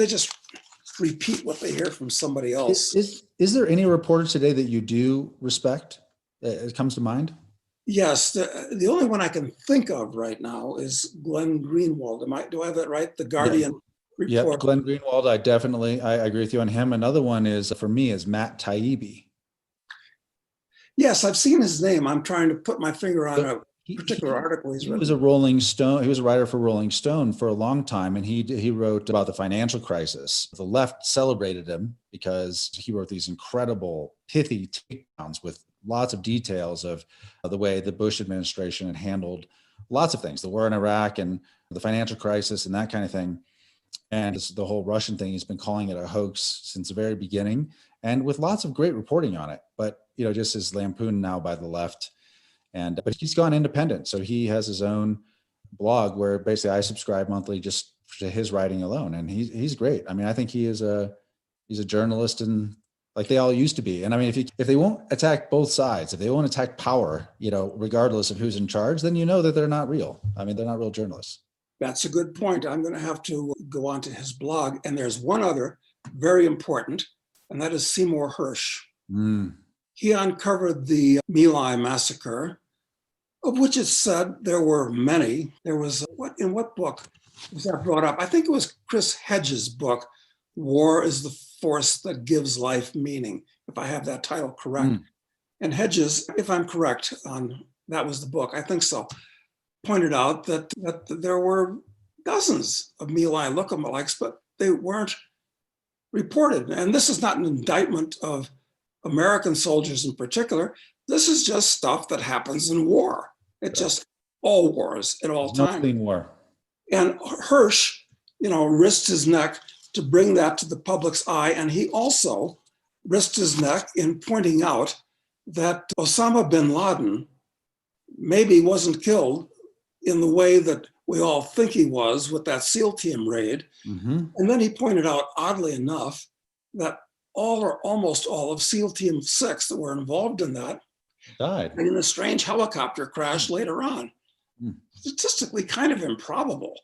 they just repeat what they hear from somebody else. Is there any reporter today that you do respect? It comes to mind? Yes, the only one I can think of right now is Glenn Greenwald. Do I have that right? The Guardian Yep, report. Glenn Greenwald, I agree with you on him. Another one is, for me, is Matt Taibbi. Yes, I've seen his name. I'm trying to put my finger on a particular article he's He written. was a Rolling Stone. He was a writer for Rolling Stone for a long time, and he wrote about the financial crisis. The left celebrated him because he wrote these incredible, pithy takedowns with lots of details of the way the Bush administration had handled lots of things, the war in Iraq and the financial crisis and that kind of thing. And the whole Russian thing, he's been calling it a hoax since the very beginning, and with lots of great reporting on it. But just is lampooned now by the left. But he's gone independent. So he has his own blog where basically I subscribe monthly just to his writing alone. And he's great. I mean, I think he's a journalist, and like they all used to be. And I mean, if they won't attack both sides, if they won't attack power, regardless of who's in charge, then that they're not real. I mean, they're not real journalists. That's a good point. I'm going to have to go on to his blog. And there's one other very important, and that is Seymour Hersh. He uncovered the My Lai massacre, of which it said there were many. There was, in what book was that brought up? I think it was Chris Hedges' book, War is the Force That Gives Life Meaning, if I have that title correct. And Hedges, if I'm correct on that was the book, I think so, pointed out that there were dozens of My Lai lookalikes, but they weren't reported. And this is not an indictment of American soldiers in particular. This is just stuff that happens in war. It's just all wars at all times. No clean war. And Hersh, risked his neck to bring that to the public's eye. And he also risked his neck in pointing out that Osama bin Laden maybe wasn't killed in the way that we all think he was with that SEAL team raid. And then he pointed out, oddly enough, that all or almost all of SEAL Team 6 that were involved in that died in a strange helicopter crash later on. Statistically kind of improbable.